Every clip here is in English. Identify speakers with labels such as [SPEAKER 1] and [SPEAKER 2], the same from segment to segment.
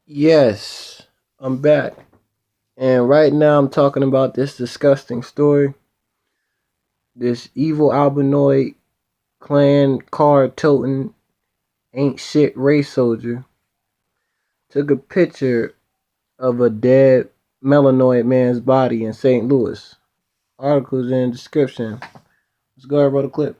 [SPEAKER 1] Yes, I'm back. And right now I'm talking about this disgusting story. This evil albinoid clan card toting ain't shit race soldier took a picture of a dead melanoid man's body in St. Louis. Articles in the description. Let's go ahead and roll the clip.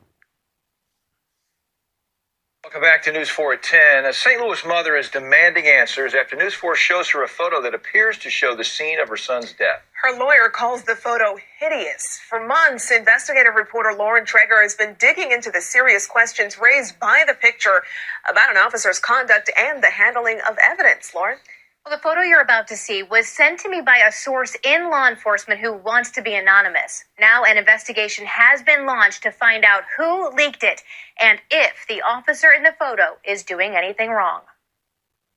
[SPEAKER 2] Welcome back to News 4 at 10. A St. Louis mother is demanding answers after News 4 shows her a photo that appears to show the scene of her son's death.
[SPEAKER 3] Her lawyer calls the photo hideous. For months, investigative reporter Lauren Traeger has been digging into the serious questions raised by the picture about an officer's conduct and the handling of evidence. Lauren?
[SPEAKER 4] Well, the photo you're about to see was sent to me by a source in law enforcement who wants to be anonymous. Now an investigation has been launched to find out who leaked it and if the officer in the photo is doing anything wrong.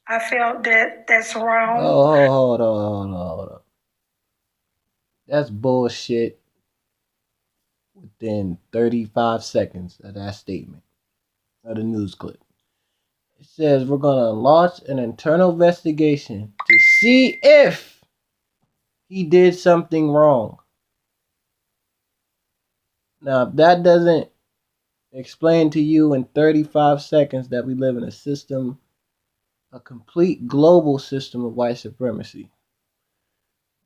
[SPEAKER 5] I felt that's wrong.
[SPEAKER 1] Oh, hold on. That's bullshit within 35 seconds of that statement, of the news clip. It says we're going to launch an internal investigation to see if he did something wrong. Now, if that doesn't explain to you in 35 seconds that we live in a system, a complete global system of white supremacy,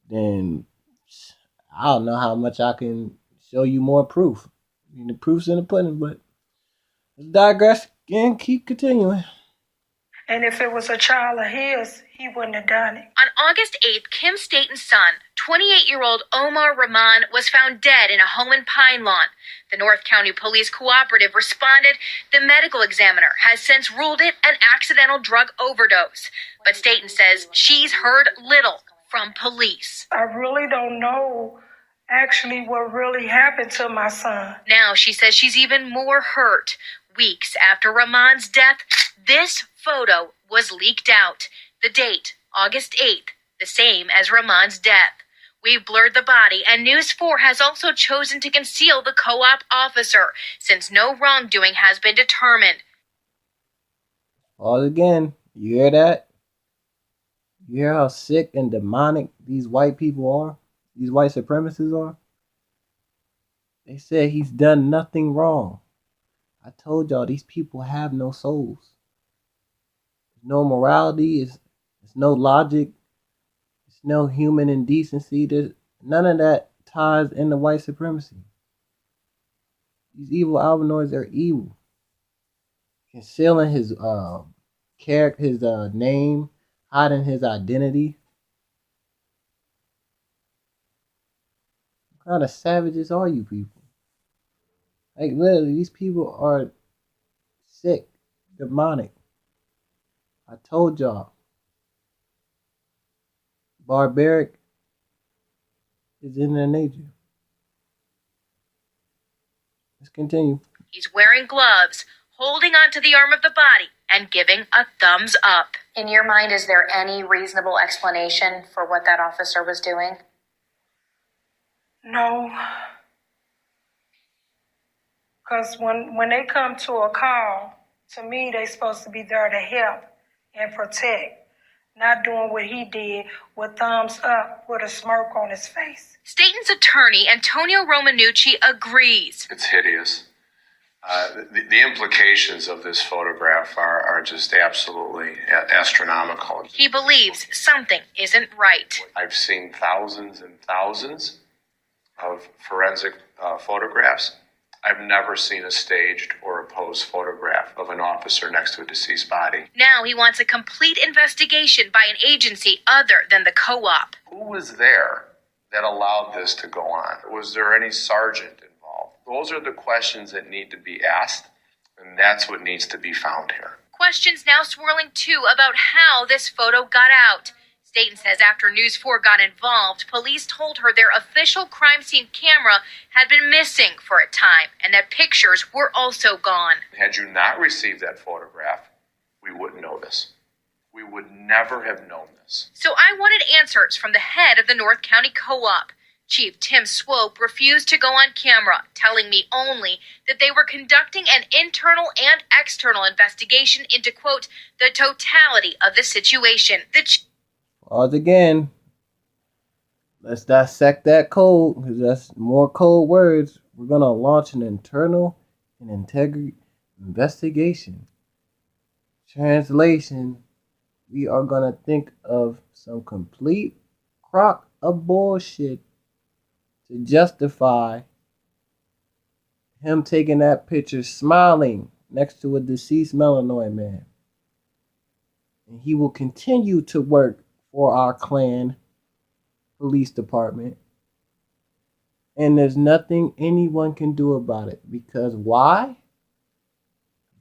[SPEAKER 1] then I don't know how much I can show you more proof. I mean, the proof's in the pudding, but let's digress and keep continuing.
[SPEAKER 5] And if it was a child of his, he wouldn't have done it.
[SPEAKER 4] On August 8th, Kim Staten's son, 28-year-old Omar Rahman, was found dead in a home in Pine Lawn. The North County Police Cooperative responded. The medical examiner has since ruled it an accidental drug overdose. But Staten says she's heard little from police.
[SPEAKER 5] I really don't know actually what really happened to my son.
[SPEAKER 4] Now she says she's even more hurt. Weeks after Rahman's death, this photo was leaked out. The date, August 8th, the same as Rahman's death. We've blurred the body, and News 4 has also chosen to conceal the co-op officer, since no wrongdoing has been determined.
[SPEAKER 1] All again, you hear that? You hear how sick and demonic these white people are? These white supremacists are? They said he's done nothing wrong. I told y'all these people have no souls. There's no morality, there's no logic, there's no human indecency. There's none of that ties into white supremacy. These evil albinoids are evil. Concealing his character, his name, hiding his identity. What kind of savages are you people? Like, literally, these people are sick, demonic. I told y'all. Barbaric is in their nature. Let's continue.
[SPEAKER 4] He's wearing gloves, holding onto the arm of the body, and giving a thumbs up. In your mind, is there any reasonable explanation for what that officer was doing?
[SPEAKER 5] No. Because when they come to a call, to me, they're supposed to be there to help and protect. Not doing what he did with thumbs up with a smirk on his face.
[SPEAKER 4] Staten's attorney, Antonio Romanucci, agrees.
[SPEAKER 6] It's hideous. The implications of this photograph are just absolutely astronomical.
[SPEAKER 4] He believes something isn't right.
[SPEAKER 6] I've seen thousands and thousands of forensic photographs. I've never seen a staged or a posed photograph of an officer next to a deceased body.
[SPEAKER 4] Now he wants a complete investigation by an agency other than the co-op.
[SPEAKER 6] Who was there that allowed this to go on? Was there any sergeant involved? Those are the questions that need to be asked, and that's what needs to be found here.
[SPEAKER 4] Questions now swirling too about how this photo got out. Staten says after News 4 got involved, police told her their official crime scene camera had been missing for a time and that pictures were also gone.
[SPEAKER 6] Had you not received that photograph, we wouldn't know this. We would never have known this.
[SPEAKER 4] So I wanted answers from the head of the North County Co-op. Chief Tim Swope refused to go on camera, telling me only that they were conducting an internal and external investigation into, quote, the totality of the situation.
[SPEAKER 1] Pause again. Let's dissect that code, because that's more code words. We're going to launch an internal and integrity investigation. Translation, we are going to think of some complete crock of bullshit to justify him taking that picture smiling next to a deceased melanoid man. And he will continue to work for our clan police department. And there's nothing anyone can do about it. Because why?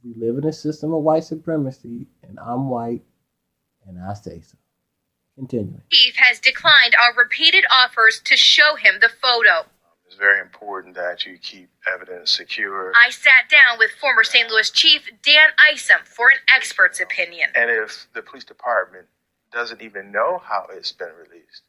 [SPEAKER 1] We live in a system of white supremacy, and I'm white, and I say so. Continuing.
[SPEAKER 4] Chief has declined our repeated offers to show him the photo.
[SPEAKER 6] It's very important that you keep evidence secure.
[SPEAKER 4] I sat down with former St. Louis Chief Dan Isom for an expert's opinion.
[SPEAKER 6] And if the police department doesn't even know how it's been released,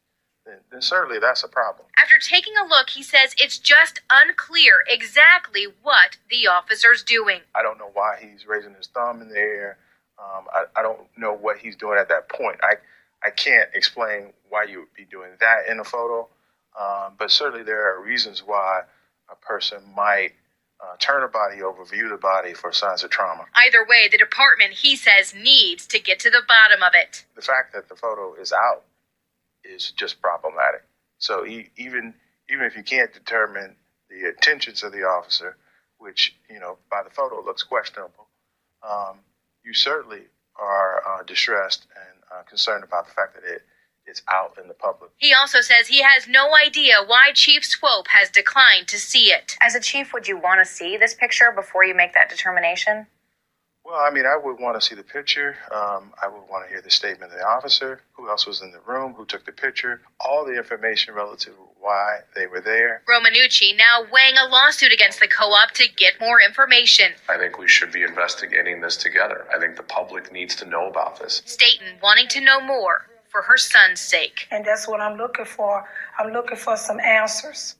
[SPEAKER 6] then certainly that's a problem.
[SPEAKER 4] After taking a look, he says it's just unclear exactly what the officer's doing.
[SPEAKER 6] I don't know why he's raising his thumb in the air. I don't know what he's doing at that point. I can't explain why you would be doing that in a photo, but certainly there are reasons why a person might turn a body over, view the body for signs of trauma.
[SPEAKER 4] Either way, the department, he says, needs to get to the bottom of it.
[SPEAKER 6] The fact that the photo is out is just problematic. So even if you can't determine the intentions of the officer, which, by the photo looks questionable, you certainly are distressed and concerned about the fact that it's out in the public.
[SPEAKER 4] He also says he has no idea why Chief Swope has declined to see it.
[SPEAKER 7] As a chief, would you want to see this picture before you make that determination?
[SPEAKER 6] Well, I would want to see the picture. I would want to hear the statement of the officer, who else was in the room, who took the picture, all the information relative to why they were there.
[SPEAKER 4] Romanucci now weighing a lawsuit against the co-op to get more information.
[SPEAKER 6] I think we should be investigating this together. I think the public needs to know about this.
[SPEAKER 4] Staten wanting to know more for her son's sake.
[SPEAKER 5] And that's what I'm looking for. I'm looking for some answers.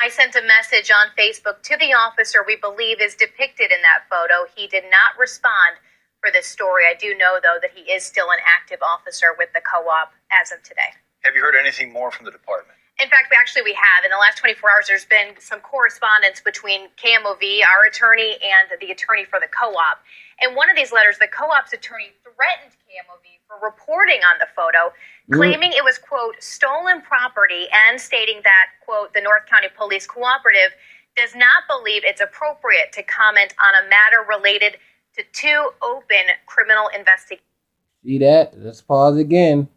[SPEAKER 4] I sent a message on Facebook to the officer we believe is depicted in that photo. He did not respond for this story. I do know, though, that he is still an active officer with the co-op as of today.
[SPEAKER 2] Have you heard anything more from the department?
[SPEAKER 4] In fact, we have. In the last 24 hours, there's been some correspondence between KMOV, our attorney, and the attorney for the co-op. In one of these letters, the co-op's attorney threatened KMOV for reporting on the photo, claiming it was, quote, stolen property, and stating that, quote, the North County Police Cooperative does not believe it's appropriate to comment on a matter related to two open criminal investigations.
[SPEAKER 1] See that? Let's pause again.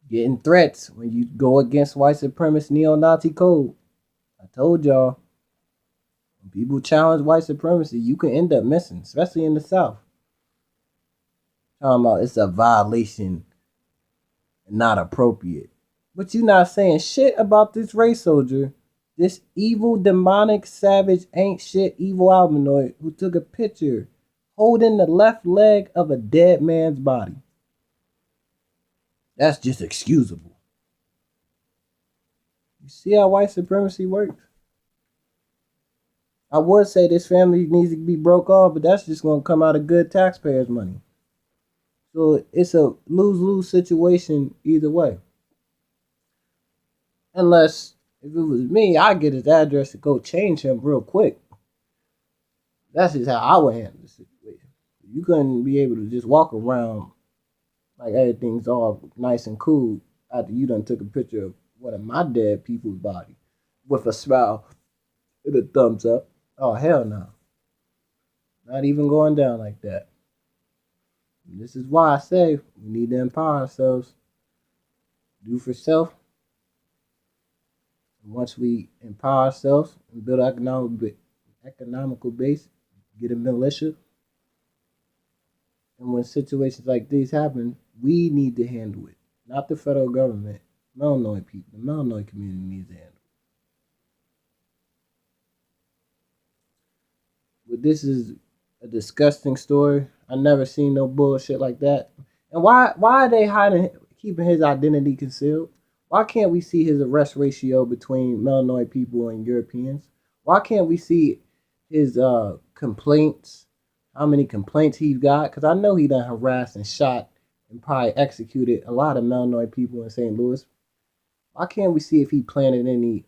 [SPEAKER 1] Getting threats when you go against white supremacist neo-Nazi code. I told y'all. When people challenge white supremacy, you can end up missing, especially in the South. Talking about it's a violation and not appropriate. But you're not saying shit about this race soldier, this evil, demonic, savage, ain't shit, evil albinoid who took a picture holding the left leg of a dead man's body. That's just excusable. You see how white supremacy works? I would say this family needs to be broke off, but that's just going to come out of good taxpayers' money. So it's a lose-lose situation either way. Unless, if it was me, I'd get his address to go change him real quick. That's just how I would handle the situation. You couldn't be able to just walk around like everything's all nice and cool after you done took a picture of one of my dead people's body with a smile and a thumbs up. Oh, hell no. Not even going down like that. And this is why I say we need to empower ourselves. Do for self. And once we empower ourselves and build an economical base, get a militia. And when situations like these happen, we need to handle it. Not the federal government. Melanoid people. The melanoid community needs to handle it. But this is a disgusting story. I never seen no bullshit like that. And why are they keeping his identity concealed? Why can't we see his arrest ratio between melanoid people and Europeans? Why can't we see his complaints? How many complaints he's got? Because I know he done harassed and shot and probably executed a lot of melanoid people in St. Louis. Why can't we see if he planted any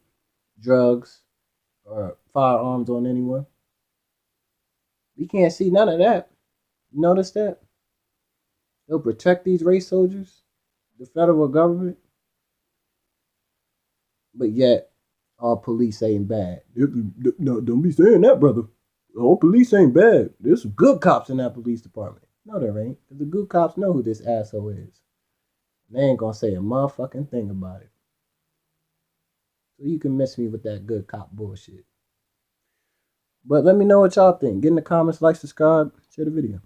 [SPEAKER 1] drugs or firearms on anyone? We can't see none of that. You notice that? They'll protect these race soldiers, the federal government, but yet all police ain't bad. No, don't be saying that, brother. All police ain't bad. There's some good cops in that police department. No, there ain't. Because the good cops know who this asshole is. They ain't gonna say a motherfucking thing about it. So you can miss me with that good cop bullshit. But let me know what y'all think. Get in the comments, like, subscribe, share the video.